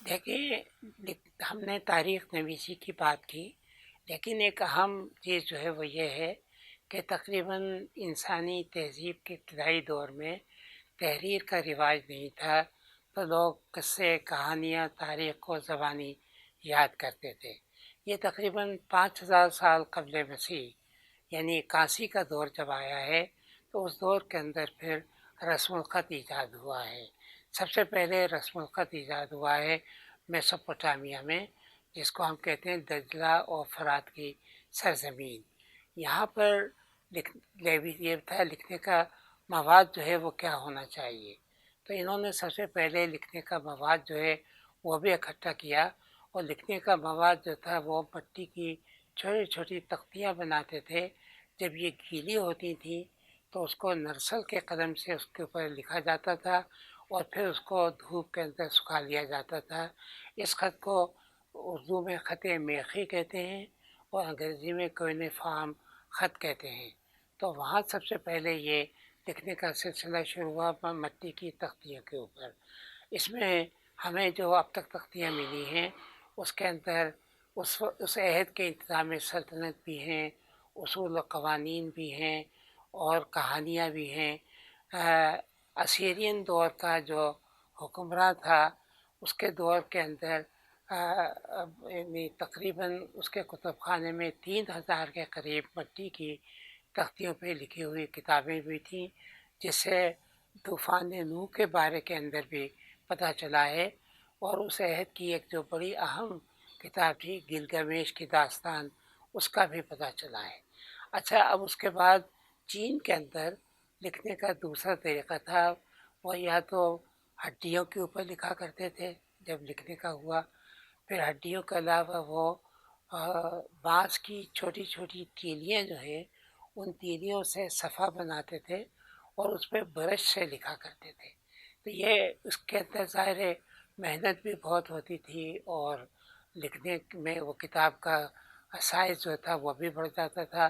دیکھیے، ہم نے تاریخ نویسی کی بات کی، لیکن ایک اہم چیز جو ہے وہ یہ ہے کہ تقریباً انسانی تہذیب کے ابتدائی دور میں تحریر کا رواج نہیں تھا، تو لوگ قصے، کہانیاں، تاریخ کو زبانی یاد کرتے تھے۔ یہ تقریباً 5000 سال قبل مسیح یعنی 81 کا دور جب آیا ہے، تو اس دور کے اندر پھر رسم الخط ایجاد ہوا ہے۔ سب سے پہلے رسم الخط ایجاد ہوا ہے میسوپوٹامیہ میں، جس کو ہم کہتے ہیں دجلہ اور فرات کی سرزمین۔ یہاں پر یہ تھا لکھنے کا مواد جو ہے وہ کیا ہونا چاہیے، تو انہوں نے سب سے پہلے لکھنے کا مواد جو ہے وہ بھی اکٹھا کیا، اور لکھنے کا مواد جو تھا وہ مٹی کی چھوٹی چھوٹی تختیاں بناتے تھے۔ جب یہ گیلی ہوتی تھیں تو اس کو نرسل کے قلم سے اس کے اوپر لکھا جاتا تھا، اور پھر اس کو دھوپ کے اندر سکھا لیا جاتا تھا۔ اس خط کو اردو میں خط میخی کہتے ہیں، اور انگریزی میں کوئنیفارم خط کہتے ہیں۔ تو وہاں سب سے پہلے یہ لکھنے کا سلسلہ شروع ہوا مٹی کی تختیوں کے اوپر۔ اس میں ہمیں جو اب تک تختیاں ملی ہیں اس کے اندر اس عہد کے انتظام سلطنت بھی ہیں، اصول و قوانین بھی ہیں، اور کہانیاں بھی ہیں۔ اسیرین دور کا جو حکمراں تھا اس کے دور کے اندر یعنی تقریباً اس کے کتب خانے میں 3000 کے قریب مٹی کی تختیوں پہ لکھی ہوئی کتابیں بھی تھیں، جس سے طوفان نوح کے بارے کے اندر بھی پتہ چلا ہے، اور اس عہد کی ایک جو بڑی اہم کتاب تھی گلگمیش کی داستان، اس کا بھی پتہ چلا ہے۔ اچھا، اب اس کے بعد چین کے اندر لکھنے کا دوسرا طریقہ تھا، وہ یا تو ہڈیوں کے اوپر لکھا کرتے تھے جب لکھنے کا ہوا، پھر ہڈیوں کے علاوہ وہ بانس کی چھوٹی چھوٹی تیلیاں جو ہیں ان تیلیوں سے صفحہ بناتے تھے اور اس پہ برش سے لکھا کرتے تھے۔ تو یہ اس کے اندر ظاہر ہے محنت بھی بہت ہوتی تھی، اور لکھنے میں وہ کتاب کا سائز جو تھا وہ بھی بڑھ جاتا تھا،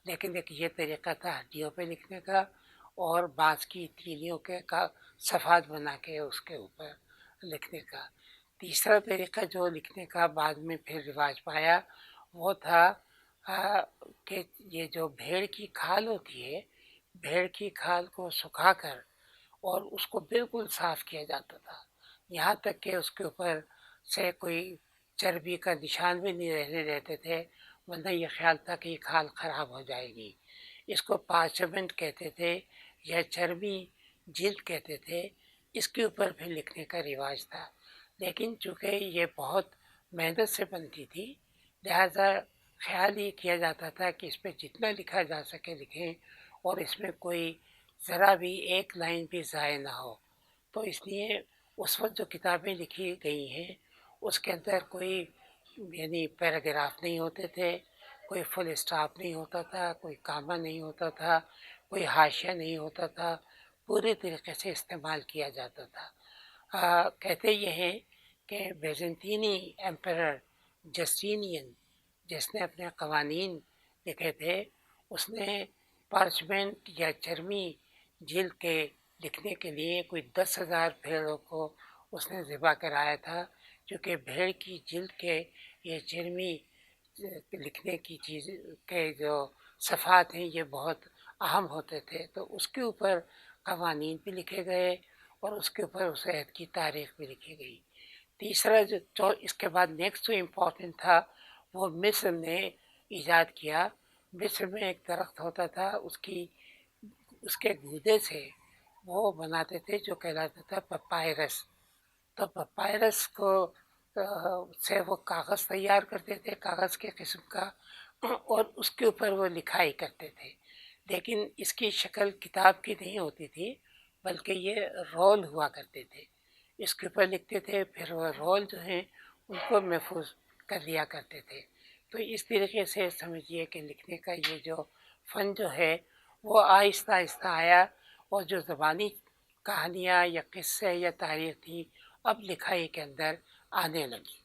لیکن ایک یہ طریقہ تھا ہڈیوں پہ لکھنے کا، اور بانس کی تیلیوں کے کا صفحات بنا کے اس کے اوپر لکھنے کا۔ تیسرا طریقہ جو لکھنے کا بعد میں پھر رواج پایا وہ تھا کہ یہ جو بھیڑ کی کھال ہوتی ہے، بھیڑ کی کھال کو سکھا کر اور اس کو بالکل صاف کیا جاتا تھا، یہاں تک کہ اس کے اوپر سے کوئی چربی کا نشان بھی نہیں رہنے دیتے تھے، ورنہ یہ خیال تھا کہ یہ کھال خراب ہو جائے گی۔ اس کو پارچمنٹ کہتے تھے یا چربی جلد کہتے تھے، اس کے اوپر بھی لکھنے کا رواج تھا، لیکن چونکہ یہ بہت محنت سے بنتی تھی لہذا خیال یہ کیا جاتا تھا کہ اس پہ جتنا لکھا جا سکے لکھیں، اور اس میں کوئی ذرا بھی ایک لائن بھی ضائع نہ ہو۔ تو اس لیے اس وقت جو کتابیں لکھی گئی ہیں اس کے اندر کوئی یعنی پیراگراف نہیں ہوتے تھے، کوئی فل اسٹاپ نہیں ہوتا تھا، کوئی کامہ نہیں ہوتا تھا، کوئی حاشیہ نہیں ہوتا تھا، پورے طریقے سے استعمال کیا جاتا تھا۔ کہتے یہ ہیں کہ بیزنطینی ایمپرر جسٹینین جس نے اپنے قوانین لکھے تھے، اس نے پارچمنٹ یا چرمی جلد کے لکھنے کے لیے کوئی 10,000 بھیڑوں کو اس نے ذبح کرایا تھا، کیونکہ بھیڑ کی جلد کے یہ چرمی لکھنے کی چیز کے جو صفحات ہیں یہ بہت اہم ہوتے تھے، تو اس کے اوپر قوانین بھی لکھے گئے اور اس کے اوپر اس عہد کی تاریخ بھی لکھی گئی۔ تیسرا جو اس کے بعد نیکسٹ جو امپورٹنٹ تھا وہ مصر نے ایجاد کیا۔ مصر میں ایک درخت ہوتا تھا، اس کے گودے سے وہ بناتے تھے جو کہلاتا تھا پپائرس۔ تو پپائرس کو سے وہ کاغذ تیار کرتے تھے، کاغذ کے قسم کا، اور اس کے اوپر وہ لکھائی کرتے تھے، لیکن اس کی شکل کتاب کی نہیں ہوتی تھی بلکہ یہ رول ہوا کرتے تھے، اس کے اوپر لکھتے تھے، پھر وہ رول جو ہیں ان کو محفوظ کر لیا کرتے تھے۔ تو اس طریقے سے سمجھیے کہ لکھنے کا یہ جو فن جو ہے وہ آہستہ آہستہ آیا، اور جو زبانی کہانیاں یا قصے یا تاریخ تھی اب لکھائی کے اندر آنے لگی۔